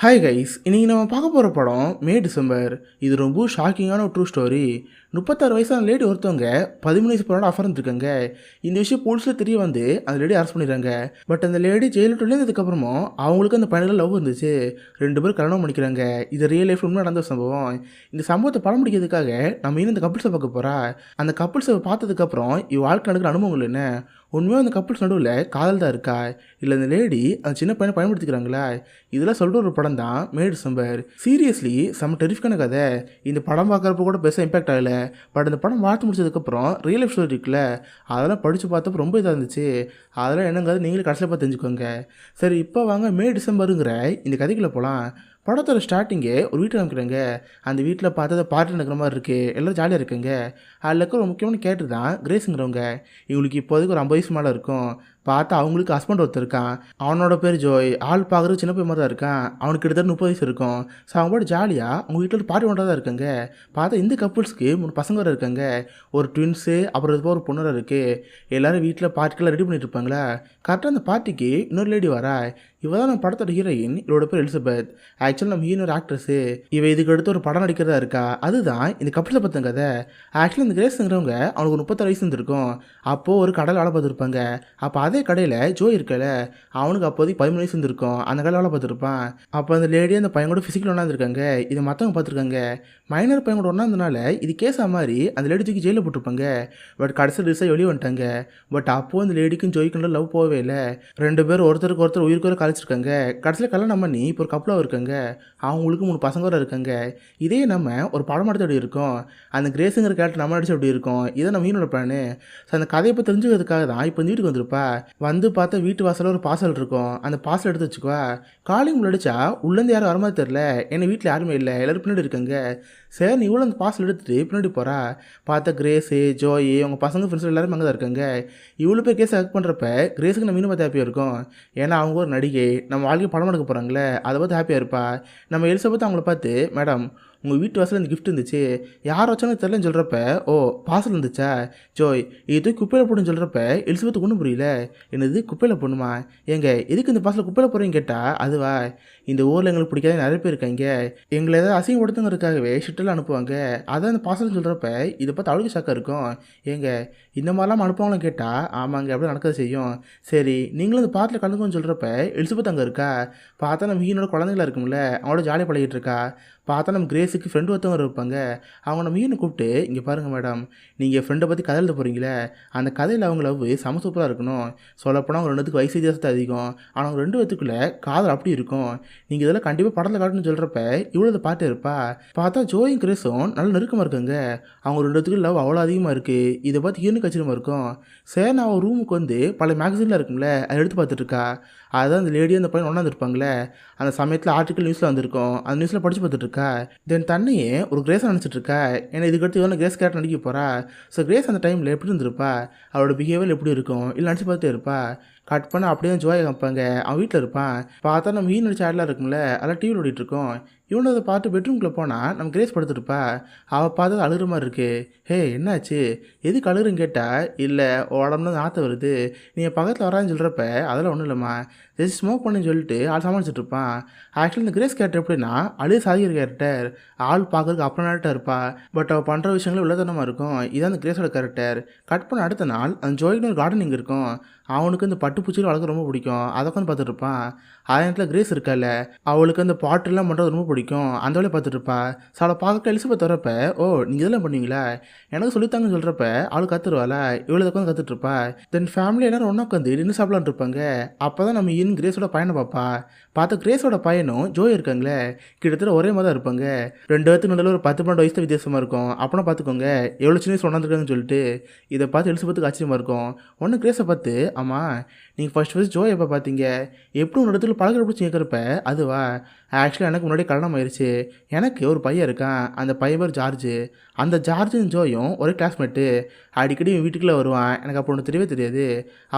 Hi guys, இன்னைக்கு நம்ம பார்க்க போகிற படம் மே டிசம்பர். இது ரொம்ப ஷாக்கிங்கான ஒரு ட்ரூ ஸ்டோரி. 36 வயசான லேடி ஒருத்தவங்க 13 வயசு பொண்ணோட அஃபர் இருந்திருக்காங்க. இந்த விஷயம் போலீஸில் தெரிய வந்து அந்த லேடி அரெஸ்ட் பண்ணிடுறாங்க. பட் அந்த லேடி ஜெயிலில் இருந்ததுக்கப்புறமும் அவங்களுக்கு அந்த பையனில் லவ் இருந்துச்சு. 2 பேரும் கல்யாணம் பண்ணிக்கிறாங்க. இது ரியல் லைஃப் உண்மை நடந்த சம்பவம். இந்த சம்பவத்தை படம் பிடிக்கிறதுக்காக நம்ம இன்னும் இந்த கப்பிள்ஸை பார்க்க போகிறா. அந்த கப்பிள்ஸை பார்த்ததுக்கப்புறம் வாழ்க்கை நடக்கிற அனுபவங்கள் என்ன, உண்மையாக அந்த கப்பிள்ஸ் நடுவில் காதல் தான் இருக்கா, இல்லை அந்த லேடி அந்த சின்ன பையனை பயன்படுத்திக்கிறாங்களா, இதெல்லாம் சொல்கிற ஒரு படம் தான் மே டிசம்பர். சீரியஸ்லி செம்ம டெரிஃபிக்கான கதை. இந்த படம் பார்க்குறப்ப கூட பெருசாக இம்பாக்ட் ஆகலை. பட் இந்த படம் பார்த்து முடிச்சதுக்கப்புறம் ரியல் லைஃப் ஸ்டோரி இருக்குல்ல, அதெல்லாம் படித்து பார்த்தப்போ ரொம்ப இதாக இருந்துச்சு. அதெல்லாம் என்னங்கிறது நீங்களே கடைசியில் பார்த்து தெரிஞ்சுக்கோங்க. சரி, இப்போ வாங்க மே டிசம்பருங்கிற இந்த கதைக்குள்ளே போகலாம். படத்தோட ஸ்டார்டிங்கே ஒரு வீட்டில் காமிக்கிறாங்க. அந்த வீட்டில் பார்த்தா பார்ட்டி நடக்கிற மாதிரி இருக்குது, எல்லோரும் ஜாலியாக இருக்குங்க. அதில் இருக்க ஒரு முக்கியமான கேரக்டர் தான் கிரேஸுங்கிறவங்க. இவங்களுக்கு இப்போதைக்கு ஒரு 50 வயசு மேலே இருக்கும். பார்த்தா அவங்களுக்கு ஹஸ்பண்ட் ஒருத்தர் இருக்கான். அவனோட பேர் ஜோய். ஆள் பார்க்குறது சின்ன பையன் மாதிரி தான் இருக்கான். அவனுக்கு கிட்டத்தட்ட 30 வயசு இருக்கும். ஸோ அவங்க பாட்டு ஜாலியாக அவங்க வீட்டில் ஒரு பார்ட்டி ஒன்றா தான் இருக்காங்க. பார்த்தா இந்த கப்புள்ஸ்க்கு 3 பசங்க வர இருக்காங்க. ஒரு ட்வின்ஸு, அப்புறம் இது ஒரு பொண்ணு இருக்குது. எல்லோரும் வீட்டில் பார்ட்டிக்கெல்லாம் ரெடி பண்ணிட்டு இருப்பாங்களா. கரெக்டாக அந்த பார்ட்டிக்கு இன்னொரு லேடி வரா. இவ தான் நம்ம படத்தோட ஹீரோயின். இவரோட பேர் எலிசபெத். ஆக்சுவலாக நம்ம ஹீரோயின் ஒரு ஆக்ட்ரஸு. இவ இதுக்கு அடுத்து ஒரு படம் நடிக்கிறதா இருக்கா. அதுதான் இந்த கப்பிள்ஸை பற்றின கதை. ஆக்சுவலாக இந்த கிரேஸுங்கிறவங்க அவனுக்கு 36 வயசு இருந்திருக்கும். அப்போது ஒரு கடையில் வேலை பார்த்துருப்பாங்க. அப்போ அதே கடையில் ஜோய் இருக்கல, அவனுக்கு அப்போதைக்கு 13 வயசு இருந்திருக்கும். அந்த கடையில் வேலை பார்த்துருப்பான். அப்போ அந்த லேடி அந்த பையன் கூட ஃபிசிக்கல் ஒன்றா இருந்திருக்காங்க. இதை மற்றவங்க பார்த்துருக்காங்க. மைனர் பையன் கூட ஒன்றா இருந்தனால இது கேஸாக மாதிரி அந்த லேடி தூக்கி ஜெயிலில் போட்டிருப்பாங்க. பட் கடைசி ரிசா வெளியே வந்துட்டாங்க. பட் அப்போது அந்த லேடிக்கும் ஜோய்க்குள்ள லவ் போகவே இல்லை. 2 பேர் ஒருத்தருக்கு ஒருத்தர் உயிருக்கு கழிச்சிருக்காங்க. கடைசியில் கல்யாணம் பண்ணி இப்போ ஒரு கப்பலாக இருக்காங்க. அவங்களுக்கு 3 பசங்க வர இருக்காங்க. இதே நம்ம ஒரு படம் எடுத்து எப்படி இருக்கும், அந்த கிரேஸுங்கிற கேரக்டர் நம்ம நடிச்சு எப்படி இருக்கும், இதை நம்ம ஹீரோட பிளானு. ஸோ அந்த கதையை இப்போ தெரிஞ்சுக்கிறதுக்காக தான் இப்போ இந்த வீட்டுக்கு வந்திருப்பா. வந்து பார்த்தா வீட்டு வாசலில் ஒரு பார்சல் இருக்கும். அந்த பார்சல் எடுத்து வச்சுக்குவா. காலிங் அடிச்சா உள்ளேருந்து யாரும் வர மாதிரி தெரில. ஏன்னா வீட்டில் யாருமே இல்லை, எல்லோரும் பின்னாடி இருக்காங்க. சரி, நீ இவ்வளோ அந்த பார்சல் எடுத்துகிட்டு பின்னாடி போகிறா. பார்த்தா கிரேஸு, ஜோயி, அவங்க பசங்க ஃப்ரெண்ட்ஸ் எல்லாரும் அங்கே தான் இருக்காங்க. இவ்வளோ பேர் கேஸ் ஆக்ட் பண்ணுறப்ப கிரேஸுக்கு நம்ம இன்னும் பார்த்து ஹாப்பியாக இருக்கும். ஏன்னா அவங்க ஒரு நடிகை, நம்ம வாழ்க்கை படம் எடுக்க போகிறாங்களே, அதை பார்த்து ஹாப்பியாக இருப்பா. நம்ம எலிசபெத் அவங்கள பார்த்து, மேடம் உங்கள் வீட்டு வாசலில் இந்த கிஃப்ட் இருந்துச்சு, யார் வச்சாலும் தெரிலன்னு சொல்கிறப்ப, ஓ பார்சல் இருந்துச்சா ஜோய், இது குப்பையில் போடுன்னு சொல்கிறப்ப எலிசபெத்துக்கு ஒன்றும் புரியல. என்னது குப்பையில் போடணுமா, ஏங்க எதுக்கு இந்த பார்சல் குப்பையில் போடுறீங்க கேட்டால், அதுவா இந்த ஊரில் எங்களுக்கு பிடிக்காத நிறைய பேர் இருக்காங்க, எங்களை ஏதாவது அசிங்கப்படுத்துங்கிறதுக்காகவே ஷிட்டெல்லாம் அனுப்புவாங்க, அதான் இந்த பார்சல்னு சொல்கிறப்ப இதை பார்த்து அவளுக்கு ஷாக்காக இருக்கும். ஏங்க இந்த மாதிரிலாம் அனுப்புவாங்களும் கேட்டால், ஆமாங்க அப்படி நடக்க செய்யும். சரி, நீங்களும் இந்த பாட்டில் கலந்துக்கணும்னு சொல்கிறப்ப எலிசபெத் அங்கே இருக்கா. பார்த்தா நம்ம ஹீரோட குழந்தைங்களா இருக்கும்ல, அவங்களோட ஜாலியாக பழகிட்டு இருக்கா. பார்த்தா நம்ம கிரேஸுக்கு ஃப்ரெண்டு ஒருத்தவங்க இருப்பாங்க. அவங்க நம்ம ஹீரோனை கூப்பிட்டு, இங்கே பாருங்கள் மேடம், நீங்கள் ஃப்ரெண்டை பற்றி கதை எழுத போகிறீங்களே, அந்த கதையில் அவங்க லவ் செம சூப்பராக இருக்கணும். சொல்லப்போனால் அவங்க 2 பேத்துக்கு வயசு வித்தியாசத்தை அதிகம். ஆனால் அவங்க 2 பேத்துக்குள்ளே காதல் அப்படி இருக்கும். நீங்கள் இதெல்லாம் கண்டிப்பாக படத்தில் காட்டணும்னு சொல்கிறப்ப இவ்வளோ இதை பாட்டு இருப்பா. பார்த்தா ஜோயும் கிரேஸும் நல்ல நெருக்கமாக இருக்காங்க. அவங்க 2 பேத்துக்கு லவ் அவ்வளோ அதிகமாக இருக்குது. இதை பார்த்து ஹீரோனுக்கு கச்சிரமாக இருக்கும். சரி, நான் அவன் ரூமுக்கு வந்து பல மேகசினில் இருக்கும்ல, அதை எடுத்து பார்த்துட்ருக்கா. அதுதான் அந்த லேடி அந்த பையன் ஒன்றாந்துருப்பாங்களே, அந்த சமயத்தில் ஆர்டிக்கல் நியூஸில் வந்திருக்கும். அந்த நியூஸில் படித்து பார்த்துட்ருக்கா. தென் தன்னையே ஒரு கிரேஸாக நினச்சிட்ருக்கா. ஏன்னா இதுக்கடுத்து இவனை கிரேஸ் கேரக்டர் நடிக்க போகிறா. ஸோ கிரேஸ் அந்த டைமில் எப்படி இருந்திருப்பா, அவளோட பிஹேவியர் எப்படி இருக்கும், இல்லை நினச்சி பார்த்துட்டே இருப்பா. கட் பண்ண அப்படியே தான் ஜோயை காமிப்பாங்க. அவன் வீட்டில் இருப்பான். பார்த்தா நம்ம ஹீரோ நடிச்ச ஆடெலாம் இருக்கும்ல, அதெல்லாம் டிவியில் ஓடிட்டுருக்கோம். இவனை அதை பார்த்து பெட்ரூம்குள்ளே போனால் நம்ம கிரேஸ் படுத்துருப்பா. அவள் பார்த்து அழுகிற மாதிரி இருக்குது. ஹே என்னாச்சு, எதுக்கு அழுகுறன்னு கேட்டால், இல்லை உடம்புல நாற்ற வருது, நீங்கள் பக்கத்தில் வரான்னு சொல்கிறப்ப அதெல்லாம் ஒன்றும் இல்லைம்மா, ஜஸ்ட் ஸ்மோக் பண்ணுன்னு சொல்லிட்டு ஆள் சமாளிச்சுட்டு இருப்பான். ஆக்சுவலி இந்த கிரேஸ் கேரக்டர் எப்படின்னா அழுது சாதிக்கிற கேரக்டர். ஆள் பார்க்கறதுக்கு அப்புறம்னாட்டா இருப்பா. பட் அவள் பண்ணுற விஷயங்களும் உள்ளதனமாக இருக்கும். இதான் அந்த கிரேஸோட கேரக்டர். கட் பண்ண அடுத்த நாள் அந்த ஜோய்னு ஒரு கார்டனிங் இருக்கும். அவனுக்கு இந்த பட்டுப்பூச்சியில் வளர்க்க ரொம்ப பிடிக்கும். அதை உட்காந்து பார்த்துட்டு இருப்பான். அதே நேரத்தில் கிரேஸ் இருக்கால, அவளுக்கு அந்த பாட்டெல்லாம் பண்ணுறது ரொம்ப பிடிக்கும். அந்த வேலையை பார்த்துட்டு இருப்பா. ஸோ அவளை பார்க்க எலிசபெத் வரப்ப, ஓ நீங்கள் இதெல்லாம் பண்ணுவீங்களா, எனக்கு சொல்லித்தாங்கன்னு சொல்கிறப்ப அவளுக்கு கற்றுருவாளா, இவ்வளோ உட்காந்து கற்றுட்ருப்பா. தென் ஃபேமிலி எல்லாரும் ஒன்றா உட்காந்து நின்று சாப்பிடலான் இருப்பாங்க. அப்போ தான் நம்ம கிரேஸோட பையனை பார்ப்பா. பார்த்தா கிரேஸோட பையனும் ஜோய் இருக்காங்களே, கிட்டத்தட்ட ஒரே மாதிரி தான் இருப்பாங்க. 2 பேத்துக்கு நடுவில் ஒரு 10-12 வயசு தான் வித்தியாசமாக இருக்கும். அப்போனா பார்த்துக்கோங்க எவ்வளோ சின்ன வயசு ஒன்றாந்துருக்காங்கன்னு சொல்லிட்டு. இதை பார்த்து எலிசபெத்துக்கு ஆச்சரியமாக இருக்கும். ஒன்று கிரேஸை பார்த்து, ஆமாம் நீங்கள் ஃபஸ்ட் ஜோய் எப்போ பார்த்தீங்க, எப்படி ஒரு இடத்துல பழகிற பிடிச்சி கேட்குறப்ப, அதுவா ஆக்சுவலாக எனக்கு முன்னாடி கல்யாணம் ஆயிடுச்சு, எனக்கு ஒரு பையன் இருக்கான், அந்த பையன் பேர் ஜார்ஜு. அந்த ஜார்ஜும் ஜோயும் ஒரே கிளாஸ்மேட்டு. அடிக்கடி என் வீட்டுக்குள்ளே வருவான். எனக்கு அப்போ ஒன்று தெரியவே தெரியாது.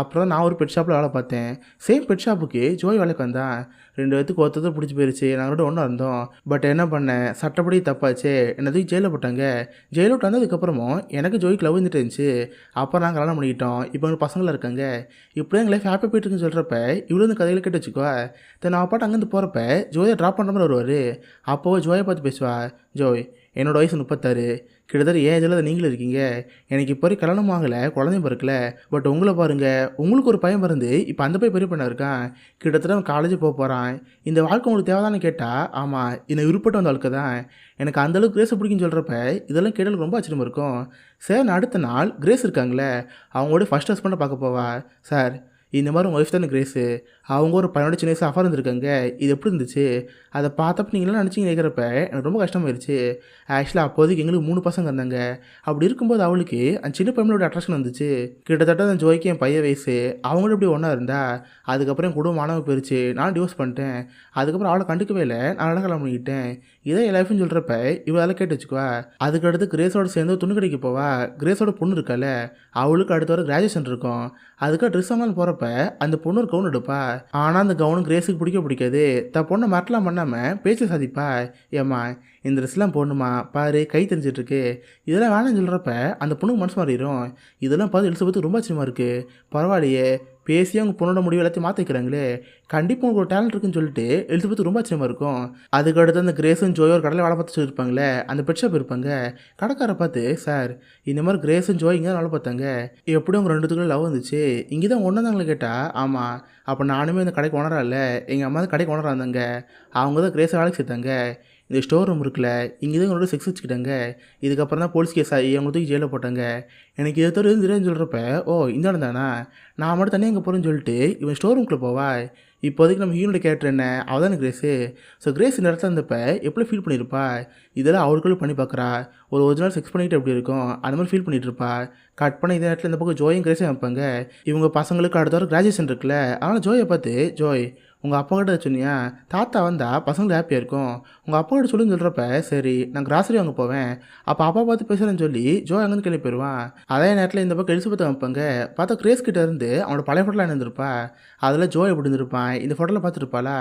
அப்புறம் நான் ஒரு பெட் ஷாப்பில் வேலை பார்த்தேன். சேம் பெட் ஷாப்புக்கு ஜோய் வேலைக்கு வந்தான். 2 பேத்துக்கு ஒருத்தர் பிடிச்சி போயிடுச்சு. நாங்கள் ஒன்றா இருந்தோம். பட் என்ன பண்ணேன், சட்டப்படி தப்பாச்சு, என்னை தூக்கி ஜெயிலில் போட்டாங்க. ஜெயிலில் விட்டு வந்ததுக்கப்புறமும் எனக்கு ஜோய்க்கு லவ் இருந்துட்டு இருந்துச்சு. அப்புறம் நாங்கள் கல்யாணம் பண்ணிக்கிட்டோம். இப்போ எங்கள் பசங்களாம் இருக்காங்க. இப்படியே எங்கள் லைஃப் ஹாப்பியாக போயிட்டு இருக்குன்னு சொல்கிறப்ப இவ்வளோ இந்த கதைகளை கேட்டு வச்சுக்கோ. தென் அவள் பாட்டு அங்கேருந்து போகிறப்ப ஜோயை ட்ராப் பண்ணுற மாதிரி வருவார். அப்போது ஜோயை பார்த்து பேசுவா. ஜோய், என்னோட வயசு 36, கிட்டத்தட்ட ஏன் இதில் நீங்களும் இருக்கீங்க. எனக்கு இப்போ வரைக்கும் கல்யாணம் ஆகலை, குழந்தையும் பிறக்கல. பட் உங்களை பாருங்கள், உங்களுக்கு ஒரு பையன் பிறந்து இப்போ அந்த பையன் பெரிய பையனாக இருக்கான். கிட்டத்தட்ட அவன் காலேஜ் போக போகிறான். இந்த வாழ்க்கை உங்களுக்கு தேவைதானு கேட்டால் ஆமாம், எனக்கு விருப்பப்பட்ட வந்த வாழ்க்கை தான். எனக்கு அந்தளவுக்கு கிரேஸை பிடிக்குன்னு சொல்கிறப்ப இதெல்லாம் கேட்டலுக்கு ரொம்ப ஆச்சரியமாக இருக்கும். சார், அடுத்த நாள் கிரேஸ் இருக்காங்களே அவங்களோட ஃபஸ்ட் ஹஸ்பண்டை பார்க்க போவா. சார், இந்த மாதிரி உங்கள் ஒய்ஃப் தானே கிரேஸு, அவங்க ஒரு பையனோட சின்ன வயசு அஃபர் இருந்திருக்காங்க, இது எப்படி இருந்துச்சு, அதை பார்த்தப்ப நீங்களாம் நினச்சிங்க கேட்குறப்ப எனக்கு ரொம்ப கஷ்டமாயிருச்சு. ஆக்சுவலாக அப்போதைக்கு எங்களுக்கு 3 பசங்க இருந்தாங்க. அப்படி இருக்கும்போது அவளுக்கு அந்த சின்ன பையனோட அட்ராக்ஷன் வந்துச்சு. கிட்டத்தட்ட அந்த ஜோய்க்கு என் பையன் வயசு, அவங்களும் இப்படி ஒன்றா இருந்தா. அதுக்கப்புறம் என் குடும்பம் மாணவ போயிடுச்சு, நான் டிவோர்ஸ் பண்ணிட்டேன். அதுக்கப்புறம் அவளை கண்டுக்கவே இல்லை, நான் கல்யாணம் பண்ணிக்கிட்டேன். இதே என் லைஃப்னு சொல்கிறப்ப இவளால் கேட்டு வச்சுக்குவா. அதுக்கடுத்து கிரேஸோட சேர்ந்து துணி கடைக்கு போவா. கிரேஸோட பொண்ணு இருக்கால, அவளுக்கு அடுத்த வர கிராஜுவேஷன் இருக்கும். அதுக்காக ட்ரெஸ் வாங்கலாம் போகிறப்ப அந்த பொண்ணு ஒரு கவுன் எடுப்பா. ஆனால் அந்த கவுனு கிரேஸுக்கு பிடிக்காது. பொண்ணை மரட்டலாம் பண்ணாமல் பேச்சு சாதிப்பா. ஏம்மா, இந்த ட்ரெஸ்லாம் போடணுமா, பாரு கை தெரிஞ்சிட்ருக்கு, இதெல்லாம் வேணாம்னு சொல்கிறப்ப அந்த பொண்ணுக்கு மனசு மாறிடும். இதெல்லாம் பார்த்து எலிசபெத்துக்கு ரொம்ப ஆச்சரியமாக இருக்குது. பரவாயில்லையே, பேசி அவங்க பொண்ணோட முடிவு எல்லாத்தையும் மாற்றி வைக்கிறாங்களே, கண்டிப்பாக உங்களுக்கு ஒரு டேலண்ட் இருக்குன்னு சொல்லிட்டு எலிசபெத்து ரொம்ப ஆச்சரியமாக இருக்கும். அதுக்கடுத்து அந்த கிரேஸும் ஜோயோ ஒரு கடையில் வேலை பார்த்து இருப்பாங்களே, அந்த பெட் ஷாப் இருப்பாங்க. கடைக்காரை பார்த்து, சார், இந்த மாதிரி கிரேஸும் ஜோய் இங்கே தான் வேலை பார்த்தாங்க, எப்படி அவங்க 2 லவ் வந்துச்சு, இங்கே தான் ஒன்று தாங்களே கேட்டால். ஆமாம், அப்போ நானுமே இந்த கடைக்கு ஓனராக இல்லை, எங்கள் அம்மா தான் கடைக்கு ஓனராக இருந்தாங்க. அவங்க தான் கிரேஸை வேலைக்கு சேர்த்தாங்க. இந்த ஸ்டோர் ரூம் இருக்குல்ல, இங்கே தான் என்னோட செக்ஸ் வச்சுக்கிட்டாங்க. இதுக்கப்புறம் தான் போலீஸ் கேஸ் ஆகி அவங்க தூக்கி ஜெயிலில் போட்டாங்க. எனக்கு இதை தவிர தெரியுதுன்னு சொல்கிறப்ப, ஓ இந்த இடம் தானா, நான் மட்டும் தனியாக எங்கே போகிறேன்னு சொல்லிட்டு இவன் ஸ்டோர் ரூம்குள்ளே போவா. இப்போதைக்கு நம்ம ஹீரோட கேரக்டர் என்ன, அவள் தானே கிரேஸு. ஸோ கிரேஸ் இந்த இடத்துல இருந்தப்போ எப்படி ஃபீல் பண்ணியிருப்பா, இதெல்லாம் அவளுக்குள்ளே பண்ணி பார்க்குறா. ஒரு ஒரிஜினல் செக்ஸ் பண்ணிட்டு எப்படி இருக்கும் அந்த மாதிரி ஃபீல் பண்ணிட்டு இருப்பா. கட் பண்ண இதே இடத்துல இந்த பக்கம் ஜோயும் கிரேஸும் வைப்பாங்க. இவங்க பசங்களுக்கு அடுத்த வர கிராஜுவேஷன் இருக்குல்ல, அதனால் ஜோயை பார்த்து, ஜோய், உங்கள் அப்பா கிட்ட சொன்னியா தாத்தா வந்தால் பசங்களுக்கு ஹாப்பியாக இருக்கும், உங்கள் அப்பா கிட்ட சொல்லுன்னு சொல்கிறப்ப, சரி நான் கிராசரி வாங்க போவேன், அப்போ அப்பா பார்த்து பேசுகிறேன்னு சொல்லி ஜோ அங்கேருந்து கிளம்பி போயிடுவான். அதே நேரத்தில் இந்த பக்கம் எலிசபெத் வைப்பாங்க. பார்த்தா கிரேஸ் கிட்ட இருந்து அவனோட பழைய ஃபோட்டோலாம் இருந்திருப்பா. அதில் ஜோ எப்படி இருந்திருப்பான் இந்த ஃபோட்டோவில் பார்த்துருப்பாளா.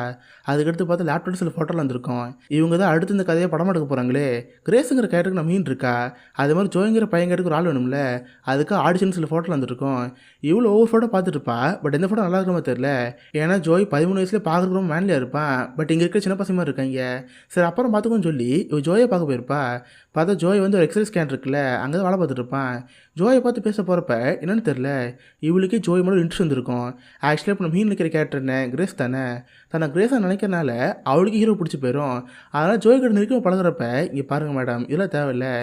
அதுக்கடுத்து பார்த்து லேப்டாப் சில ஃபோட்டோவில் வந்திருக்கும். இவங்க தான் அடுத்து இந்த கதையை படம் எடுக்க போகிறாங்களே. கிரேஸுங்கிற கேரக்டருக்கு நம்ம மீன் இருக்கா, அது மாதிரி ஜோங்கிற பையன் கேட்டுக்கு ஒரு ஆள் வேணும்ல, அதுக்கு ஆடிஷன் சில ஃபோட்டோவில் வந்துருக்கும். இவ்வளோ ஒவ்வொரு ஃபோட்டோ பார்த்துட்டுருப்பா. பட் எந்த ஃபோட்டோ நல்லா இருக்கிற மாதிரி தெரியல. ஏன்னா ஜோய் 13 வயசுல பார்க்குறக்கு ரொம்ப மேன்லியாக இருப்பான். பட் இங்கே இருக்கிற சின்ன பசங்க இருக்காங்க. சரி அப்புறம் பார்த்துக்கோன்னு சொல்லி இவ ஜோயை பார்க்க போயிருப்பா. பார்த்தா ஜோய் வந்து ஒரு எக்ஸசைஸ் ஸ்கேன் இருக்குல்ல, அங்கே தான் வேலை பார்த்துட்டு இருப்பான். ஜோயை பார்த்து பேச போகிறப்ப என்னென்னு தெரில, இவளுக்கே ஜோய் மேலே இன்ட்ரெஸ்ட் வந்துருக்கும். ஆக்சுவலாக இப்போ நம்ம மீன் நிற்கிற கேரக்டர் என்ன, கிரேஸ் தானே. தன்னை கிரேஸாக நினைக்கிறனால அவளுக்கு ஹீரோ பிடிச்சி போயிடும். அதனால் ஜோய் கிட்ட நெருக்கமாக பழகுறப்ப, இங்கே பாருங்கள் மேடம், இதெல்லாம் தேவையில்லை,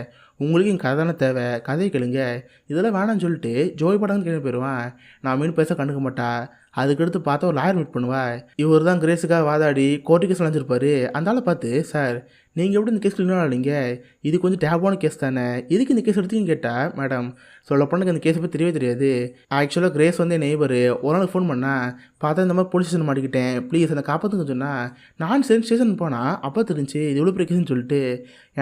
உங்களுக்கு இங்கே கதை தானே தேவை, கதையை கேளுங்க, இதெல்லாம் வேணான்னு சொல்லிட்டு ஜோய் படம்னு கேள்வி போயிடுவான். நான் மீன் பேச கண்டுக்க மாட்டா. அதுக்கடுத்து பார்த்தா ஒரு லாயர் மீட் பண்ணுவா. இவர் தான் கிரேஸுக்காக வாதாடி கோர்ட்டு கேஸ் அலைஞ்சிருப்பாரு. அந்த ஆளை பார்த்து, சார் நீங்கள் எப்படி இந்த கேஸ் கிளீனாக ஆனீங்க, இது கொஞ்சம் டேபான கேஸ் தானே, எதுக்கு இந்த கேஸ் எடுத்தீங்கன்னு கேட்டால், மேடம் சொல்லப்போனக்கு அந்த கேஸை பற்றி தெரியவே தெரியாது. ஆக்சுவலாக கிரேஸ் வந்து என் நெய்பர் ஒரு நாள் ஃபோன் பண்ணால், பார்த்தா இந்த மாதிரி போலீஸ் ஸ்டேஷன் மாட்டிக்கிட்டேன், ப்ளீஸ் என்னை காப்பாற்றுங்க சொன்னால், நான் ஸ்டேஷன் போனால் அப்போ தெரிஞ்சு இது எவ்வளோ பெரிய கேஸ்ன்னு சொல்லிட்டு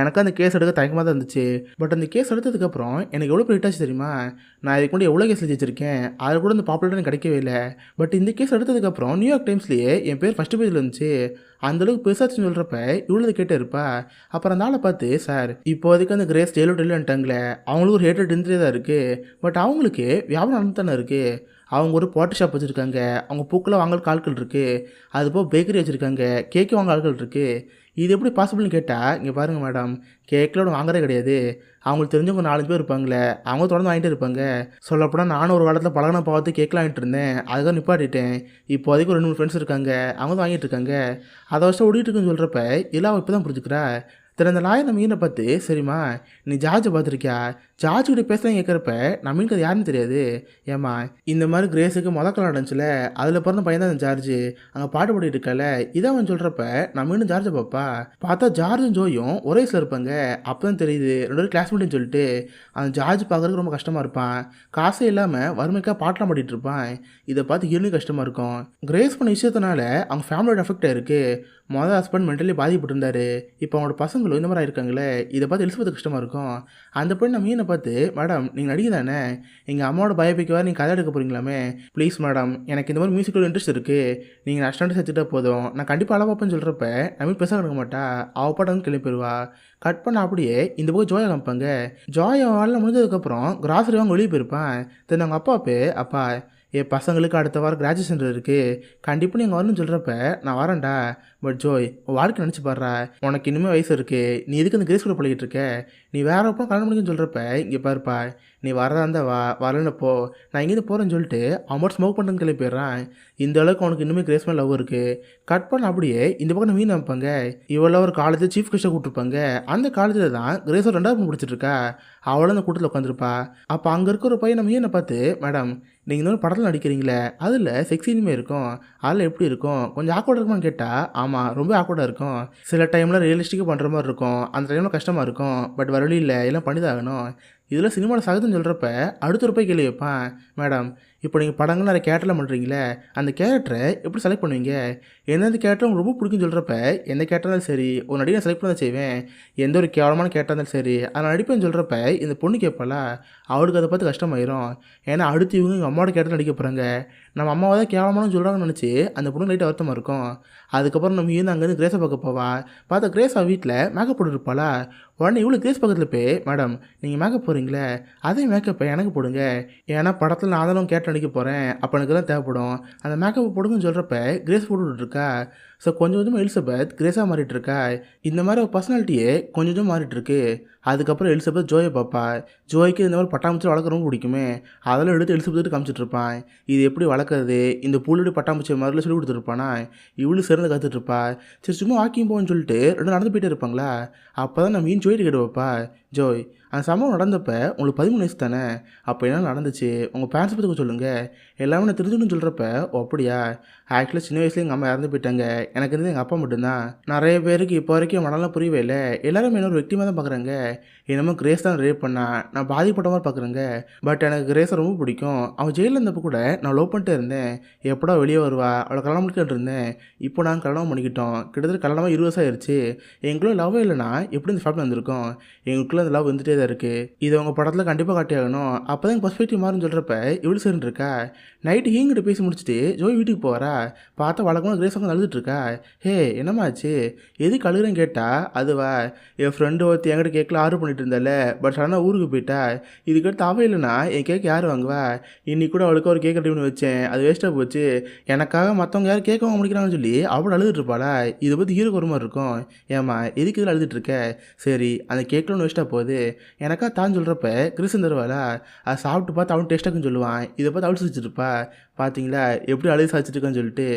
எனக்கு அந்த கேஸ் எடுக்க தயக்கமாக தான் இருந்துச்சு. பட் அந்த கேஸ் எடுத்ததுக்கப்புறம் எனக்கு எவ்வளோ பெரிய ஹிட்டாச்சு தெரியுமா. நான் இதுக்கு முன்னாடி எவ்வளோ கேஸ் வச்சிருக்கேன், அதில் கூட இந்த பாப்புலர் எனக்கு கிடைக்கவே இல்லை. பட் இந்த கேஸ் எடுத்ததுக்கப்புறம் நியூயார்க் டைம்ஸ்லேயே என் பேர் ஃபஸ்ட்டு பேஜில் இருந்துச்சு. அந்தளவுக்கு பெருசாச்சுன்னு சொல்கிறப்ப இவ்வளோ கேட்டே இருப்பா. அப்புறம் அந்த ஆளை பார்த்து, சார் இப்போதைக்கு அந்த கிரேஸ் டெலிவரிட்டாங்களே, அவங்களுக்கு ஒரு ஹேட்டட் இருந்துட்டே தான் இருக்குது. பட் அவங்களுக்கு வியாபாரம் நடந்து தானே இருக்குது. அவங்க ஒரு பாட்டு ஷாப் வச்சுருக்காங்க, அவங்க பூக்கெல்லாம் வாங்கறதுக்கு ஆட்கள் இருக்குது, அதுபோல் பேக்கரி வச்சுருக்காங்க, கேக்கு வாங்க ஆட்கள் இருக்குது. இது எப்படி பாசிபிள்னு கேட்டால், இங்கே பாருங்கள் மேடம், கேக்கில் வாங்குறதே கிடையாது. அவங்களுக்கு தெரிஞ்சவங்க 4 பேர் இருப்பாங்களே, அவங்க தொடர்ந்து வாங்கிட்டு இருப்பாங்க. சொல்லப்போனால் நானும் ஒரு காலத்தில் பழகின பார்த்து கேக்கெலாம் வாங்கிட்டு இருந்தேன், அதுதான் நிப்பாட்டிட்டேன். இப்போதைக்கு ஒரு 2 3 ஃப்ரெண்ட்ஸ் இருக்காங்க, அவங்க தான் வாங்கிட்டு இருக்காங்க. அதை வருஷம் ஓடிட்டு இருக்குன்னு சொல்கிறப்ப எல்லாம் இப்போ தான் புரிஞ்சுக்கிறா. திரு அந்த லாயர் நம்ம மீனை பார்த்து, சரிம்மா நீ ஜார்ஜை பார்த்துருக்கியா, ஜார்ஜ் கிட்ட பேசுகிறேன் கேட்குறப்ப நம்ம மீனுக்கு அது யாருன்னு தெரியாது. ஏம்மா இந்த மாதிரி கிரேஸுக்கு கல்யாணம் நடந்துச்சுல, அதில் பிறந்த பையன் தான் அந்த ஜார்ஜு, அங்கே பாட்டு பாடிட்டு இருக்கல, இதான் அவன் சொல்கிறப்ப நம்ம மீண்டும் ஜார்ஜை பார்ப்பா. பார்த்தா ஜார்ஜும் ஜோயும் ஒரே வயசில் இருப்பாங்க. அப்போ தான் தெரியுது 2 பேரும் கிளாஸ்மேட்டுன்னு சொல்லிட்டு. அந்த ஜார்ஜ் பார்க்குறதுக்கு ரொம்ப கஷ்டமாக இருப்பான், காசே இல்லாமல் வறுமைக்காக பாட்டெலாம் பாடிட்டு இருப்பான். இதை பார்த்து ஹீரோனுக்கு கஷ்டமாக இருக்கும். கிரேஸ் பண்ண விஷயத்தினால அவங்க ஃபேமிலியோட எஃபெக்ட் ஆயிருக்கு. மொதல் ஹஸ்பண்ட் மென்டலி பாதிப்பட்டிருந்தாரு, இப்போ அவங்களோட பசங்களும் இந்த மாதிரி இருக்காங்களே, இதை பார்த்து எலிசபெத் கஷ்டமாக இருக்கும். அந்த பொண்ணு நம்ம மீனை பார்த்து, மேடம் நீங்கள் நடிகை தானே, எங்கள் அம்மாவோட பயோபிக் வேறு நீங்கள் கதை எடுக்க போகிறீங்களாமே, ப்ளீஸ் மேடம் எனக்கு இந்த மாதிரி மியூசிக்கல் இன்ட்ரெஸ்ட் இருக்குது, நீங்கள் அஸ்டாண்ட் சேர்த்துட்டா போதும், நான் கண்டிப்பாக அளவு பார்ப்பேன்னு சொல்கிறப்ப நம்ம பேச எடுக்க மாட்டா. அவள் பாட்டு வந்து கிளம்பி போயிடுவா. கட் பண்ண அப்படியே இந்த போய் ஜோயை காமிப்பாங்க. ஜோயை வாழ முடிஞ்சதுக்கப்புறம் கிராசரி வாங்க வெளியே போயிருப்பான். தென் அவங்க அப்பா அப்பா என் பசங்களுக்கு அடுத்த வாரம் கிராஜுவேஷன் இருக்குது, கண்டிப்பாக நீங்கள் வரணும்னு சொல்கிறப்ப நான் வரேன்டா. பட் ஜோய், உன் வாழ்க்கை நினச்சி பாடுறா, உனக்கு இன்னுமே வயசு இருக்குது, நீ எதுக்கு அந்த கிரேஸ் கூட பழகிட்டு இருக்க? நீ வேற ஒப்பம் கல்யாணம் பண்ணிக்கன்னு சொல்கிறப்ப இங்கே பாருப்பா, நீ வரதா இருந்தால் வா, வரலன்னு போ, நான் இங்கேருந்து போகிறேன்னு சொல்லிட்டு அவன் ஸ்மோக் பண்ணுறேன்னு கிளம்பி போயிடுறான். இந்த அளவுக்கு அவனுக்கு இன்னுமே கிரேஸ் மேலே லவ் இருக்குது. கட் பண்ண அப்படியே இந்த பக்கம் மீன் வைப்பாங்க. இவ்வளோ ஒரு காலேஜில் சீஃப் கெஸ்ட்டாக கூப்பிட்டுருப்பாங்க. அந்த காலேஜில் தான் கிரேஸோட 2வது பொண்ணு பிடிச்சிட்டு இருக்கா. அவளும் அந்த கூட்டத்தில் உட்காந்துருப்பா. அப்போ அங்கே இருக்கிற ஒரு பையன் நம்ம மீனை பார்த்து, மேடம் நீங்கள் இந்த மாதிரி படத்தில் நடிக்கிறீங்களே, அதில் செக்ஸ் இனிமே இருக்கும், அதில் எப்படி இருக்கும், கொஞ்சம் ஆக்வர்டாக இருக்குமான்னு கேட்டால், ஆமாம் ரொம்ப ஆக்வர்டாக இருக்கும், சில டைமில் ரியலிஸ்டிக்காக பண்ணுற மாதிரி இருக்கும், அந்த டைமில் கஷ்டமாக இருக்கும், பட் வர வழி இல்லை, எல்லாம் பண்ணி தான் ஆகணும். இதில் சினிமாவில் சகதுன்னு சொல்கிறப்ப அடுத்த ஒரு போய் கேள்வி வைப்பான், மேடம் இப்போ நீங்கள் படங்கள் நிறைய கேரக்டர்லாம் பண்ணுறீங்களே, அந்த கேரக்டரை எப்படி செலக்ட் பண்ணுவீங்க? எந்தெந்த கேரக்டர் உங்களுக்கு ரொம்ப பிடிக்குன்னு சொல்கிறப்ப, எந்த கேரக்டர் இருந்தாலும் சரி ஒரு நடிகை செலக்ட் பண்ண தான் செய்வேன், எந்த ஒரு கேவலமான கேரக்டர் இருந்தாலும் சரி அதை நடிப்பேன்னு சொல்கிறப்ப இந்த பொண்ணு கேட்பாளா, அவளுக்கு அதை பார்த்து கஷ்டமாயிரும். ஏன்னா அடுத்து இவங்க எங்கள் அம்மாவோட கேரக்டர் நடிக்க போகிறாங்க, நம்ம அம்மாவை தான் கேவலமானு சொல்கிறாங்கன்னு நினச்சி அந்த பொண்ணு லைட்டாக வருத்தமாக இருக்கும். அதுக்கப்புறம் நம்ம இருந்து அங்கேருந்து கிரேஸை பார்க்க போவா. பார்த்தா கிரேஸா வீட்டில் மேக்கப் போட்டுருப்பாளா. உடனே இவ்வளோ கிரேஸ் பக்கத்தில் போய், மேடம் நீங்கள் மேக்கப் போகிறீங்களே, அதே மேக்கப்பை எனக்கு போடுங்க, ஏன்னா படத்தில் நான் அதெல்லாம் கேட்டு நடிக்க போகிறேன், அப்போ எனக்கு தான் தேவைப்படும், அந்த மேக்கப் போடுங்கன்னு சொல்கிறப்ப கிரேஸ் போட்டுட்ருக்கா. ஸோ கொஞ்சம் கொஞ்சமாக எலிசபெத் கிரேஸாக மாறிட்டு இருக்கா. இந்த மாதிரி ஒரு பர்சனாலிட்டியே கொஞ்சம் கொஞ்சம் மாறிட்டு இருக்கு. அதுக்கப்புறம் எலிசபெத் ஜோயை பார்ப்பா. ஜோய்க்கு இந்த மாதிரி பட்டாம்பூச்சி வளர்க்க ரொம்ப பிடிக்குமே, அதெல்லாம் எடுத்து எலிசபெத் காமிச்சிட்டு இருப்பான். இது எப்படி வளர்க்குறது, இந்த புள்ளி பட்டாம்பூச்சி மாதிரிலாம் சொல்லி கொடுத்துருப்பானா. இவ்வளோ சிறந்து கற்றுட்டு இருப்பா. சரி சும்மா வாக்கிங் போகணும்னு சொல்லிட்டு 2 நடந்து போயிட்டே இருப்பாங்களா. அப்போ தான் நம்ம மீன் ஜோயிட்டு கேட்டு வைப்பா, ஜோய் அந்த சம்பவம் நடந்தப்ப உங்களுக்கு 13 வயசு தானே, அப்போ என்ன நடந்துச்சு, உங்கள் பேரண்ட்ஸ் பற்றி சொல்லுங்கள், எல்லாமே நான் தெரிஞ்சுக்கணும்னு சொல்கிறப்ப, ஓ அப்படியா, ஆக்சுவலாக சின்ன வயசுல எங்கள் அம்மா இறந்து போயிட்டாங்க, எனக்கு இருந்து எங்கள் அப்பா மட்டும்தான். நிறைய பேருக்கு இப்போ வரைக்கும் மனலாம் புரியவே இல்லை, எல்லாரும் என்ன ஒரு வெக்டிமாக தான் பார்க்குறாங்க, என்னமோ கிரேஸ் தான் ரேப் பண்ணா, நான் பாதிப்பட்ட மாதிரி பார்க்குறேங்க. பட் எனக்கு கிரேஸை ரொம்ப பிடிக்கும், அவன் ஜெயிலில் இருந்தப்போ கூட நான் லவ் பண்ணிட்டே இருந்தேன், எப்படா வெளியே வருவா, அவளை கல்யாணம் பண்ணிக்கிட்டு இருந்தேன், இப்போ நாங்கள் கல்யாணம் பண்ணிக்கிட்டோம், கிட்டத்தட்ட கல்யாணமாக 20 வருஷம் ஆயிடுச்சு, எங்களுக்குள்ள லவ்வே இல்லைனா எப்படி இந்த ஃபேமிலி வந்திருக்கோம், எங்களுக்குள்ள அந்த லவ் வந்துட்டே தான் இருக்குது, இது அவங்க படத்தில் கண்டிப்பாக காட்டி ஆகணும், அப்போ தான் பர்ஸ்பெக்டிவ் மாறுன்னு சொல்கிறப்ப இவ்வளோ சரின்னு இருக்கா. நைட்டு ஹீங்கிட்ட பேசி முடிச்சுட்டு ஜோய் வீட்டுக்கு போகிறா. பார்த்தா வழக்கமாக கிரேஸ் உட்காந்து அழுதுட்டுருக்கா. ஹே என்னம்மாச்சு, எதுக்கு அழுகுறேன்னு கேட்டால், அதுவா என் ஃப்ரெண்டு ஒருத்தி என்கிட்ட கேட்கல ஆர்டர் பண்ணிட்டு இருந்தால, பட் சடனாக ஊருக்கு போயிட்டா, இதுக்கடுத்து அவள் இல்லைனா என் கேக் யார் வாங்குவா, இன்னைக்கு கூட அவளுக்கு ஒரு கேக் ரெடி பண்ணி வச்சேன், அது வேஸ்ட்டாக போச்சு, எனக்காக மற்றவங்க யாரும் கேட்க வாங்க முடிக்கிறாங்கன்னு சொல்லி அவள் அழுதுட்டு இருப்பாளா. இதை பற்றி ஹீரோக்கு ஒரு மாதிரி இருக்கும், ஏம்மா எதுக்கு இதில் அழுதுட்டு இருக்க, சரி அந்த கேக்கில் ஒன்று வேஸ்ட்டாக போகுது, எனக்கா தான் சொல்கிறப்ப கிறிஸ்டன் தருவாளா, அதை சாப்பிட்டு பார்த்து அவன் டேஸ்ட்டாக்குன்னு சொல்லுவான், இதை பார்த்து அவள் சிரிச்சிருப்பா. பார்த்தீங்களா எப்படி அழுது சாச்சிருக்கான்னு சொல்லிட்டு.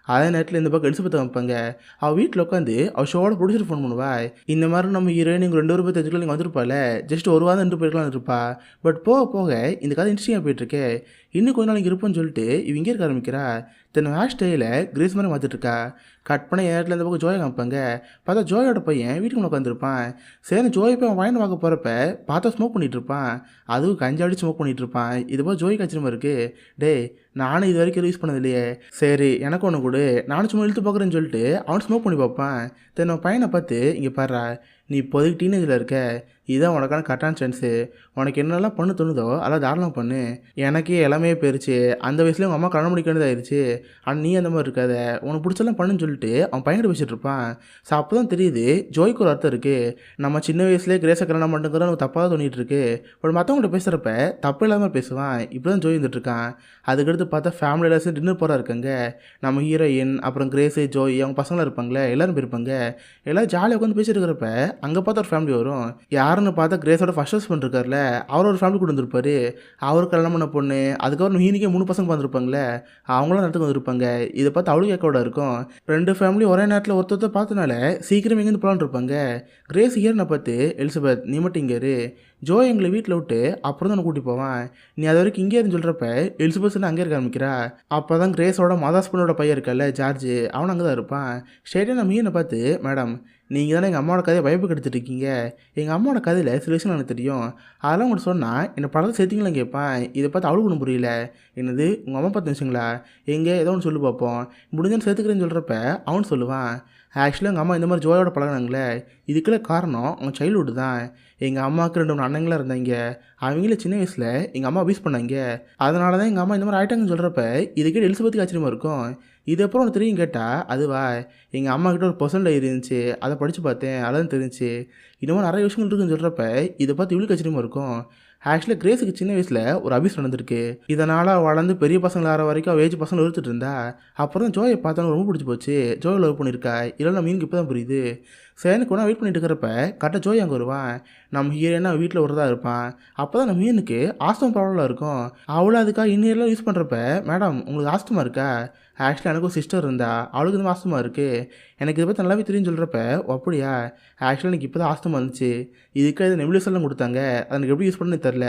அதே நேரத்தில் இந்த பக்கம் எலிசபெத் வைப்பாங்க. அவள் வீட்டில் உட்காந்து அவள் ஷோவோட ப்ரொடியூசர் ஃபோன் பண்ணுவா. இந்த மாதிரி நம்ம ஹீரோயின் நீங்கள் 2 பேர் தெரிஞ்சுக்கலாம் நீங்கள் வந்திருப்பால, ஜஸ்ட் ஒரு வாரம் 2 போயிருக்கலாம்னு இருப்பா. பட் போக போக இந்த கதை இன்ட்ரெஸ்டிங்காக போயிட்டுருக்கே, இன்னும் கொஞ்ச நாளைக்கு இருப்போன்னு சொல்லிட்டு இவங்க இங்கே இருக்க ஆரம்பிக்கிறா. தென் ஹேர் ஸ்டைலை கிரேஸ் மாதிரி மாற்றிட்டுருக்கா. கட் பண்ண நேரத்தில் இந்த பக்கம் ஜோயை காமிப்பாங்க. பார்த்தா ஜோயோட பையன் வீட்டுக்கு உட்காந்துருப்பான். சரி ஜோயை போய் அவன் வாங்கி பார்க்க போகிறப்ப பார்த்தா ஸ்மோக் பண்ணிகிட்டு இருப்பான். அதுவும் கஞ்சாடி ஸ்மோக் பண்ணிகிட்டு இருப்பான். இது போல் ஜோய்க்கு ஆச்சரியமாக இருக்குது. டே நானும் இது வரைக்கும் யூஸ் பண்ணது இல்லையே, சரி எனக்கு ஒன்று கொடு, நானும் சும்மா இழுத்து பார்க்குறேன்னு சொல்லிட்டு அவன் ஸ்மோக் பண்ணி பார்ப்பான். தென் அவன் பையனை பார்த்து, இங்கே பாடுறா நீ இப்போதைக்கு டீனேஜில் இருக்க, இதுதான் உனக்கான கரெக்டான சான்ஸு, உனக்கு என்னெல்லாம் பண்ண தோணுதோ அதெல்லாம் தாராளமாக பண்ணு, எனக்கே எல்லாமே போயிருச்சு, அந்த வயசுலேயே உங்கள் அம்மா கல்யாணம் முடிக்க வேண்டியதாகிடுச்சு, ஆனால் நீ அந்த மாதிரி இருக்காத, உனக்கு பிடிச்செல்லாம் பண்ணுன்னு சொல்லிட்டு அவன் பையன்கிட்ட பேசிகிட்டு இருப்பான். ஸோ அப்போ தான் தெரியுது ஜோய்க்கு ஒரு அர்த்தம் இருக்குது, நம்ம சின்ன வயசுலேயே கிரேஸை கல்யாணம் பண்ணுங்கிறத நமக்கு தப்பாக தான் தோணிட்டு இருக்கு, பட் மற்றவங்கள்ட்ட பேசுகிறப்ப தப்பு இல்லாமல் பேசுவான். இப்படி தான் ஜோய் இருந்துட்டுருக்கான். அதுக்கடுத்து பார்த்தா ஃபேமிலி எல்லாரும் டின்னர் போகிறா இருக்காங்க. நம்ம ஹீரோயின் அப்புறம் கிரேஸு ஜோய் அவங்க பசங்களாம் இருப்பாங்களே எல்லோரும் போயிருப்பாங்க. எல்லோரும் ஜாலியாக உட்காந்து பேசிட்டு இருக்கிறப்ப அங்கே பார்த்தா ஒரு ஃபேமிலி வரும். யாருன்னு பார்த்தா கிரேஸோட ஃபர்ஸ்ட் ஹஸ்பண்ட் இருக்கார்ல, அவர் ஒரு ஃபேமிலி கூட வந்திருப்பாரு. அவருக்கு கல்யாணம் பண்ண பொண்ணு, அதுக்கப்புறம் ஹீனிக்கே 3 பசங்க பார்த்துருப்பாங்களே, அவங்களும் நேரத்துக்கு வந்திருப்பாங்க. இதை பார்த்து அவளுக்கு கேட்கோட இருக்கும். 2 ஃபேமிலி ஒரே நேரத்தில் ஒருத்தர் பார்த்தனால சீக்கிரம் எங்கேருந்து போகலான்னு இருப்பாங்க. கிரேஸ் ஹீரோனை பார்த்து, எலிசபெத் நீ மட்டும் இங்கே இரு, ஜோ எங்களை வீட்டில் விட்டு அப்புறம் தான் கூட்டி போவான், நீ அது வரைக்கும் இங்கே இருந்து சொல்கிறப்ப எலிசபெத் அங்கே இருக்க ஆரம்பிக்கிறா. அப்போ தான் கிரேஸோட மதாஸ்பனோட பையன் இருக்கல ஜார்ஜ், அவன் அங்கே தான் இருப்பான். ஸ்ட்ரெயிட்டாக நம்ம மீனை பார்த்து, மேடம் நீங்கள் தானே எங்கள் அம்மாவோட கதையை பயப்பு கெடுத்துட்டு இருக்கீங்க, எங்கள் அம்மாவோட கதையில் சில விஷயம் எனக்கு தெரியும், அதெல்லாம் உங்கள்கிட்ட சொன்னால் என்னை படத்தை சேர்த்திங்களாம் கேட்பான். இதை பார்த்து அவளுக்கு ஒன்றும் புரியல. என்னது உங்கள் அம்மா பார்த்து வச்சுங்களா, எங்கே ஏதோ ஒன்று சொல்லி பார்ப்போம், முடிஞ்சான்னு சேர்த்துக்கிறேன்னு சொல்கிறப்ப அவனு சொல்லுவான், ஆக்சுவலாக எங்கள் அம்மா இந்த மாதிரி ஜோயோட பழகினாங்களே, இதுக்கெல்லாம் காரணம் அவங்க சைல்டுஹுட் தான். எங்கள் அம்மாவுக்கு 2 அண்ணங்களாக இருந்தாங்க, அவங்கள சின்ன வயசில் எங்கள் அம்மா அபியூஸ் பண்ணாங்க, அதனால தான் எங்கள் அம்மா இந்த மாதிரி ஆகிட்டாங்கன்னு சொல்கிறப்ப இதுக்கே எலிசபெத்துக்கு ஆச்சரியமாக இருக்கும். இது அப்புறம் ஒன்று தெரியும் கேட்டால், அதுவா எங்கள் அம்மா கிட்ட ஒரு பர்சனல் டைரி இருந்துச்சு, அதை படித்து பார்த்தேன், அதான் தெரிஞ்சிச்சு, இன்னமும் நிறைய விஷயங்கள் இருக்குன்னு சொல்கிறப்ப இதை பார்த்து இவளுக்கு ஆச்சரியமாக இருக்கும். ஆக்சுவலாக கிரேஸுக்கு சின்ன வயசில் ஒரு அபியூஸ் நடந்திருக்கு. இதனால் வளர்ந்து பெரிய பசங்களை ஆகிற வரைக்கும் அவள் ஏஜ் பசங்களை வெறுத்துட்டு இருந்தா. அப்புறம் தான் ஜோயை பார்த்தோன்னு ரொம்ப பிடிச்சி போச்சு. ஜோயை லவ் பண்ணியிருக்கா. இல்லைன்னா மீனுக்கு இப்போ தான் புரியுது. சரின்னு கொண்டா வெயிட் பண்ணிட்டு இருக்கிறப்ப கரெக்டாக ஜோய் அங்கே வருவான். நம்ம ஹீரோனா வீட்டில் ஒரு தான் இருப்பான். அப்போ தான் நம்ம மீனுக்கு ஆஸ்துமா ப்ராப்ளம்லாம் இருக்கும். அவளும் அதுக்காக இன்னியெல்லாம் யூஸ் பண்ணுறப்ப, மேடம் உங்களுக்கு ஆஸ்துமா இருக்கா? ஆக்சுவலாக எனக்கு ஒரு சிஸ்டர் இருந்தா, அவளுக்கு இந்த ஆஸ்துமா இருக்குது. எனக்கு இதை பற்றி நல்லாவே தெரியும்னு சொல்கிறப்ப, அப்படியா? ஆக்சுவலாக எனக்கு இப்போ தான் ஆஸ்துமா வந்துச்சு. இதுக்காக இதை நெபுலைசர்லாம் கொடுத்தாங்க. அது எனக்கு எப்படி யூஸ் பண்ணணும்னு தெரில.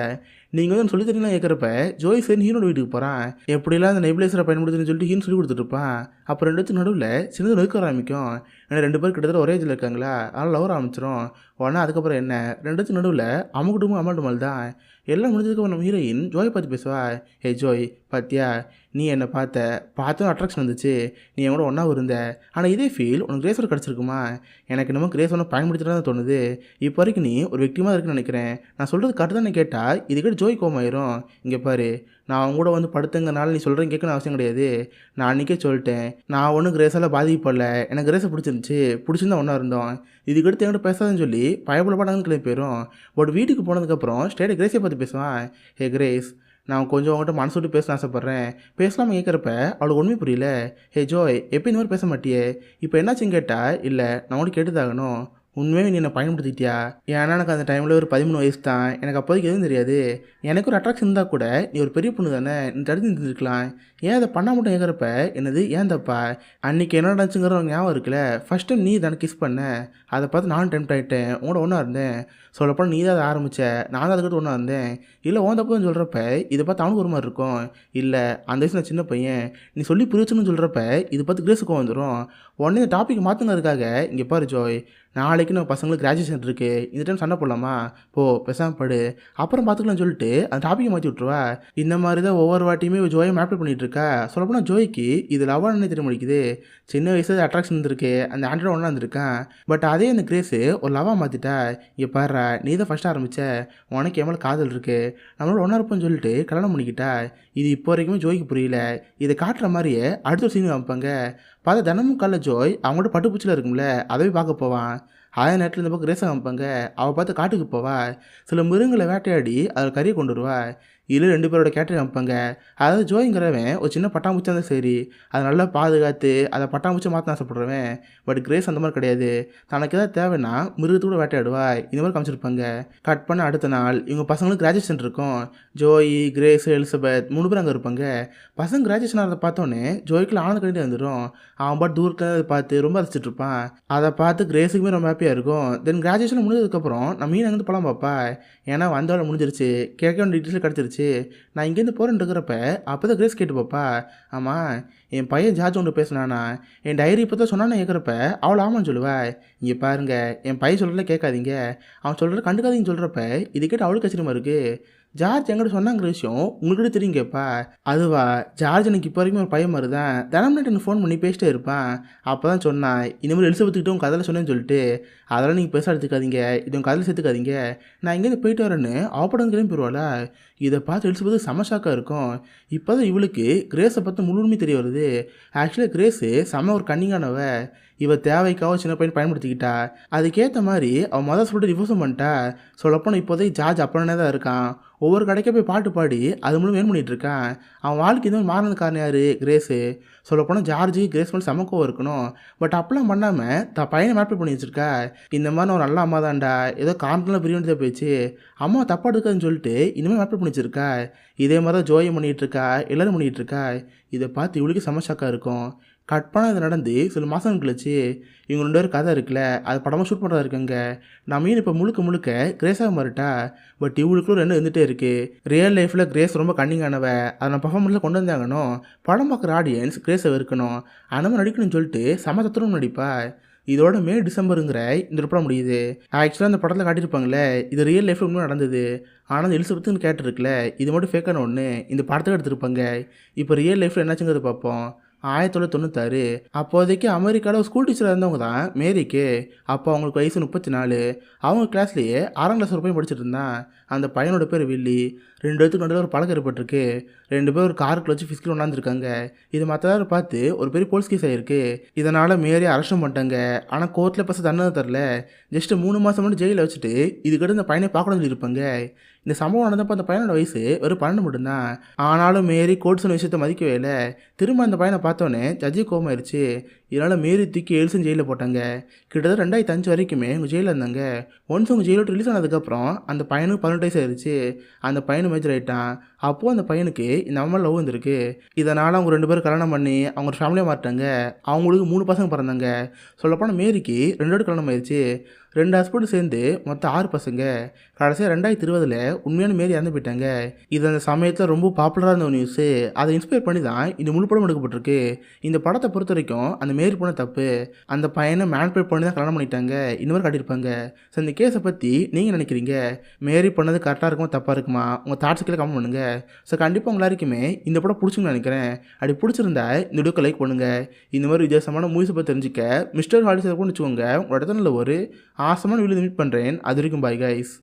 நீங்கள் வந்து சொல்லி தரீங்களா கேட்குறப்ப, ஜோய் சரி ஹீரோட வீட்டுக்கு போகிறான். எப்படிலாம் அந்த நெபுலைசரை பயன்படுத்துன்னு சொல்லிட்டு ஹீரோ சொல்லி கொடுத்துட்ருப்பான். அப்புறம் ரெண்டுத்துக்கு நடுவில் சின்னது நெருக்க ஆரம்பிக்கும். ஏன்னா 2 பேர் கிட்டத்தட்ட ஒரே ஏஜில் இருக்காங்களா, அதனால் லவர் ஆரம்பிச்சிடும். உடனே அதுக்கப்புறம் என்ன, ரெண்டுத்துக்கு நடுவில் அமுக்குடுமும் அமல்டுமல் தான். எல்லாம் முடிஞ்சதுக்கப்புறம் நம்ம ஹீரோயின் ஜோயை பார்த்து பேசுவா. ஏ ஜோய், பார்த்தியா, நீ என்னை பார்த்தும் அட்ராக்ஷன் வந்துச்சு. நீ என் கூட ஒன்றா இருந்த. ஆனால் இதே ஃபீல் உனக்கு கிரேஸோட கிடச்சிருக்குமா? எனக்கு என்னமோ கிரேஸ் ஒன்று பயன்படுத்திட்டு தான் தோணுது. இப்போ வரைக்கும் நீ ஒரு விக்டிமாக இருக்குன்னு நினைக்கிறேன். நான் சொல்கிறது கரெக்டாக தான் கேட்டால் இதுக்கிட்ட ஜோய் கோமாயிரும். இங்கே பாரு, நான் அவங்க கூட வந்து படுத்துங்கனால நீ சொல்கிறேன் கேட்கணும் அவசியம் கிடையாது. நான் அன்றைக்கே சொல்லிட்டேன், நான் ஒன்றும் கிரேஸால் பாதிக்கப்படல. எனக்கு கிரேஸை பிடிச்சிருந்துச்சி, பிடிச்சிருந்தா ஒன்றா இருந்தோம். இதுக்கடுத்து என்கிட்ட பேசாதுன்னு சொல்லி பயப்படப்படாங்கன்னு கிளம்பி போயிடும். பட் வீட்டுக்கு போனதுக்கப்புறம் ஸ்டேட்டை கிரேஸை பார்த்து பேசுவான். ஹே கிரேஸ், நான் கொஞ்சம் அவங்ககிட்ட மனசு விட்டு பேச ஆசைப்பட்றேன். பேசலாமல் கேட்குறப்ப அவளுக்கு ஒன்றுமே புரியல. ஹே ஜோய், எப்போ இந்த மாதிரி பேச மாட்டியே? இப்போ என்னாச்சுன்னு கேட்டால், இல்லை நான் கூட கேட்டுதாகணும். உண்மையாக நீ என்னை பயன்படுத்திட்டியா? ஏன்னா எனக்கு அந்த டைமில் ஒரு 13 வயசு தான். எனக்கு அப்போதைக்கு எதுவும் தெரியாது. எனக்கு ஒரு அட்ராக்ஷன் இருந்தால் கூட நீ ஒரு பெரிய பொண்ணு தானே, நீ தடுத்து நின்றுருக்கலாம். ஏன் அதை பண்ண மட்டும் கேட்குறப்ப, என்னது ஏன் தப்பா? அன்றைக்கி என்ன நடந்துச்சுங்கிற ஞாபகம் இருக்குல்ல. ஃபஸ்ட் டைம் நீ தானே கிஸ் பண்ண. அதை பார்த்து நானும் டெம்ப்ட் ஆகிட்டேன். உங்களோட ஒன்றா இருந்தேன். சொல்லப்போனால் நீ தான் அதை ஆரம்பித்த, நான் தான் அதுக்கிட்ட ஒன்றா இருந்தேன். இல்லை உன் தப்பு தான் சொல்கிறப்ப இதை பார்த்து அவனுக்கு ஒரு மாதிரி இருக்கும். இல்லை அந்த வயசு நான் சின்ன பையன், நீ சொல்லி புரிச்சுன்னு சொல்கிறப்ப இது பார்த்து கிரேஸுக்கும் வந்துடும். உடனே இந்த டாபிக் மாற்றுங்கிறதுக்காக, இங்கே பாரு ஜோய், நாளைக்கு நம்ம பசங்களுக்கு கிராஜுவேஷன் இருக்குது. இந்த டைம் சண்டை போடலாமா? போ பேசாமல் படு, அப்புறம் பார்த்துக்கலாம்னு சொல்லிட்டு அந்த டாப்பிக்கை மாற்றி விட்ருவா. இந்த மாதிரி தான் ஒவ்வொரு வாட்டியுமே ஜோயை மேப்ளை பண்ணிகிட்டு இருக்கா. சொல்லப்போனால் ஜோய்க்கு இது லவ்வானே தெரிய முடிக்குது. சின்ன வயசு அட்ராக்ஷன் இருந்திருக்கு, அந்த ஆண்ட்ராய்டு ஒன்றா இருந்திருக்கான். பட் அதே அந்த கிரேஸு ஒரு லவ்வாக மாற்றிட்டா. இங்கே பாரு, நீ தான் ஃபஸ்ட்டு ஆரம்பித்த, உனக்கு என் மேலே காதல் இருக்குது, நம்மளோட ஒன்றா இருப்போம்னு சொல்லிட்டு கல்யாணம் பண்ணிக்கிட்டா. இது இப்போ வரைக்குமே ஜோய்க்கு புரியல. இதை காட்டுற மாதிரியே அடுத்த ஒரு சீன் வைப்பாங்க. பார்த்தா தினமும் காலைல ஜோய் அவங்கள்ட்ட பட்டுப்பூச்சில் இருக்கும்ல, அதை பார்க்க போவான். அதே நேரத்தில் இந்த பக்கம் கிரேஸை காமிப்பாங்க. அவள் பார்த்து காட்டுக்கு போவா. சில மிருகங்களை வேட்டையாடி அதில் கறியை கொண்டு வருவா. இதில் 2 பேரோட கேட்டரிங் வைப்பாங்க. அதாவது ஜோய்ங்கிறவன் ஒரு சின்ன பட்டாம்பூச்சி தான் சரி, அதை நல்லா பாதுகாத்து அதை பட்டாம்பூச்சி மாற்ற ஆசைப்படுறவன். பட் கிரேஸ் அந்த மாதிரி கிடையாது. தனக்கு எதாவது தேவைன்னா மிருகத்தோட வேட்டையாடுவா. இந்த மாதிரி காமிச்சிருப்பாங்க. கட் பண்ண அடுத்த நாள் இவங்க பசங்களுக்கு கிராஜுவேஷன் இருக்கும். ஜோய், கிரேஸ், எலிசபெத் 3 பேர் அங்கே இருப்பாங்க. பசங்க கிராஜுவேஷன் ஆகிறத பார்த்தோன்னே ஜோய்க்குள்ள ஆனந்த கண்டிப்பாக வந்துடும். அவன் பாட்டு தூரத்தில் அதை பார்த்து ரொம்ப ரசிச்சுட்டு இருப்பான். அதை பார்த்து கிரேஸுக்குமே ரொம்ப ஹாப்பியாக இருக்கும். தென் கிராஜுவேஷன் முடிஞ்சதுக்கப்புறம் நான் மீன் அங்கேருந்து போகலாம் பார்ப்பா. ஏன்னா வந்தவளை முடிஞ்சிருச்சு, கேட்க வேண்டிய டீட்டெயில்ஸ் கிடச்சிருச்சு. நான் இங்கேருந்து போகிறேன்னு இருக்கிறப்ப அப்போ தான் கிரேஸ் கேட்டு பாப்பா. ஆமாம், என் பையன் ஜார்ஜ் ஒன்று பேசினானா, என் டைரி இப்போ தான் சொன்னான்னு கேட்குறப்ப அவளை ஆமான்னு சொல்லுவா. இங்கே பாருங்க, என் பையன் சொல்கிறத கேட்காதீங்க, அவன் சொல்கிறத கண்டுக்காதீங்கன்னு சொல்கிறப்ப இது கேட்டு அவளுக்கு கச்சிரமா இருக்குது. ஜார்ஜ் எங்கிட்ட சொன்னாங்கிற விஷயம் உங்கள்கிட்ட தெரியும் கேட்பா. அதுவா, ஜார்ஜ் எனக்கு இப்போ வரைக்கும் ஒரு பையன் மாதிரி தான். தினம் எனக்கு ஃபோன் பண்ணி பேசிட்டே இருப்பான். அப்போ தான் சொன்னான், இனிமேல் எலிசபெத்துக்கிட்ட உங்கள் கதையில் சொன்னேன்னு சொல்லிட்டு, அதெல்லாம் நீங்கள் பேச எடுத்துக்காதீங்க, இது உங்கள் கதையில் சேர்த்துக்காதீங்க, நான் இங்கேருந்து போயிட்டு வரேன்னு ஆப்படம் கிளம்பி போயிடுவாளா. இதை பார்த்து எலிசபெத்து செம ஷாக்காக இருக்கும். இப்போ தான் இவளுக்கு கிரேஸை பார்த்து முழு உண்மை தெரிய வருது. ஆக்சுவலாக கிரேஸு செம ஒரு கன்னிங்கானவ. இவ தேவைக்காக சின்ன பையன் பயன்படுத்திக்கிட்டா. அதுக்கேற்ற மாதிரி அவன் மொதல் சொல்லிட்டு டிவோர்ஸும் பண்ணிட்டா. சொல்லப்போனால் இப்போதைக்கு ஜார்ஜ் அப்பனே தான் இருக்கான். ஒவ்வொரு கடைக்கே போய் பாட்டு பாடி அது மூலம் ஏன் பண்ணிகிட்டு இருக்கான். அவன் வாழ்க்கை இந்த மாதிரி மாறினது காரணம் யார்? கிரேஸு. சொல்லப்போனால் ஜார்ஜு கிரேஸ் பண்ணி சமக்கோவம் இருக்கணும். பட் அப்பெல்லாம் பண்ணாமல் தான் பையனை மேப்ளை பண்ணி வச்சுருக்கா. இந்த மாதிரி ஒரு நல்ல அம்மா தான்டா, ஏதோ காரணத்தில் பிரிய வேண்டியதாக போயிடுச்சு, அம்மா தப்பாக எடுக்காதுன்னு சொல்லிட்டு இனிமேல் மேப்ளை பண்ணி வச்சுருக்கா. இதே மாதிரி தான் ஜோயை பண்ணிகிட்டு இருக்கா, எல்லோரும் பண்ணிகிட்டு இருக்கா. இதை பார்த்து இவளுக்கு சமஷாக்காக இருக்கும். கட் பண்ண இது நடந்து சில மாதம் கழிச்சு இவங்க 2 பேரும் கதை இருக்குல்ல, அது படமாக ஷூட் பண்ணுறதா இருக்காங்க. நான் மீன் இப்போ முழுக்க முழுக்க கிரேஸாக மாறிட்டா. பட் இவளுக்குள்ள 2 இருந்துகிட்டே இருக்குது. ரியல் லைஃப்பில் கிரேஸ் ரொம்ப கன்னிங்கானவ, அதை நான் பர்ஃபார்மன்ஸில் கொண்டு வந்தாங்கன்னு படம் பார்க்குற ஆடியன்ஸ் கிரேஸை இருக்கணும், அந்த மாதிரி நடிக்கணும்னு சொல்லிட்டு செம தத்துவம் நடிப்பா. இதோட மே டிசம்பருங்கிற இந்த படம் முடியுது. ஆக்சுவலாக அந்த படத்தில் காட்டியிருப்பாங்களே, இது ரியல் லைஃப்பில் இன்னும் நடந்தது. ஆனால் எலிசபெத்துன்னு கேட்டிருக்குல்ல, இது மட்டும் ஃபேக்கான ஒன்று இந்த படத்துக்கு எடுத்திருப்பாங்க. இப்போ ரியல் லைஃப்பில் என்னாச்சுங்கிறது பார்ப்போம். 1996. அப்போதைக்கு அமெரிக்காவில் ஸ்கூல் டீச்சராக இருந்தவங்க தான் மேரிக்கு. அப்போ அவங்களுக்கு வயசு 34. அவங்க கிளாஸ்லேயே 6ஆம் கிளாஸ் ஒரு பையன் படிச்சுட்டு இருந்தான். அந்த பையனோட பேர் வில்லி. 2 பேத்துக்கு நடுவில் ஒரு பழக்கம் ஏற்பட்டிருக்கு. 2 பேர் ஒரு காருக்குள்ள வச்சு ஃபிஸ்கில் ஒன்றாந்துருக்காங்க. இது மற்ற எல்லாரும் பார்த்து ஒரு பெரிய போலீஸ் கேஸ் ஆகிருக்கு. இதனால் மேரி அரெஸ்டும் பண்ணிட்டாங்க. ஆனால் கோர்ட்டில் பசங்க தண்டனை தரல. ஜஸ்ட் 3 மாதம் மட்டும் ஜெயிலில் வச்சுட்டு இதுக்கிட்ட இந்த பையனை பார்க்கணும்னு சொல்லியிருப்பாங்க. இந்த சம்பவம் நடந்தப்போ அந்த பையனோட வயசு வெறும் 12 மட்டும்தான். ஆனாலும் மேரி கோர்ட் சொன்ன விஷயத்தை மதிக்கவே இல்லை. திரும்ப அந்த பையனை பார்த்தோன்னே ஜட்ஜி கோவமாயிருச்சு. இதனால் மேரி தூக்கி எல்சன் ஜெயிலில் போட்டாங்க. கிட்டத்தட்ட 2005 வரைக்குமே அவங்க ஜெயிலில் இருந்தாங்க. ஒன்ஸ் அவங்க ஜெயிலோட்டு ரிலீஸ் ஆனதுக்கப்புறம் அந்த பையனுக்கு 18 வயசு ஆயிடுச்சு. அந்த பையனும் மேஜர் ஆகிட்டான். அப்போது அந்த பையனுக்கு இந்த அம்மா லவ் வந்துருக்கு. இதனால் அவங்க 2 பேரும் கல்யாணம் பண்ணி அவங்க ஒரு ஃபேமிலியாக மாறிட்டாங்க. அவங்களுக்கு 3 பசங்க பிறந்தாங்க. சொல்லப்போனால் மேரிக்கு 2 வாட்டி கல்யாணம் ஆயிடுச்சு. 2 ஹஸ்பண்டும் சேர்ந்து மொத்தம் 6 பசங்க. கடைசியாக 2020 உண்மையான மேரி இறந்து போயிட்டாங்க. இது அந்த சமயத்தில் ரொம்ப பாப்புலராக இருந்த ஒரு நியூஸு. அதை இன்ஸ்பயர் பண்ணி தான் இந்த முழு படம் எடுக்கப்பட்டிருக்கு. இந்த படத்தை பொறுத்த வரைக்கும் அந்த மேரி பண்ண தப்பு. அந்த பையனை மேனிபுலேட் பண்ணி தான் கல்யாணம் பண்ணிட்டாங்க இந்த மாதிரி காட்டியிருப்பாங்க. ஸோ இந்த கேஸை பற்றி நீங்கள் நினைக்கிறீங்க? மேரி பண்ணது கரெக்டாக இருக்குமா தப்பாக இருக்குமா? உங்கள் தாட்ஸ் கீழே கமெண்ட் பண்ணுங்கள். ஸோ கண்டிப்பாக உங்க எல்லாருக்குமே இந்த படம் பிடிச்சுன்னு நினைக்கிறேன். அப்படி பிடிச்சிருந்தா இந்த வீடியோக்கு லைக் பண்ணுங்கள். இந்த மாதிரி வித்தியாசமான மூவிஸை பற்றி தெரிஞ்சுக்க மிஸ்டர் ஹாலிஸ் கூட வச்சுக்கோங்க. உங்களோட இடத்துல ஒரு ஆசமான வீடியோ மீட் பண்ணுறேன். அது வரைக்கும் பாய் கைஸ்.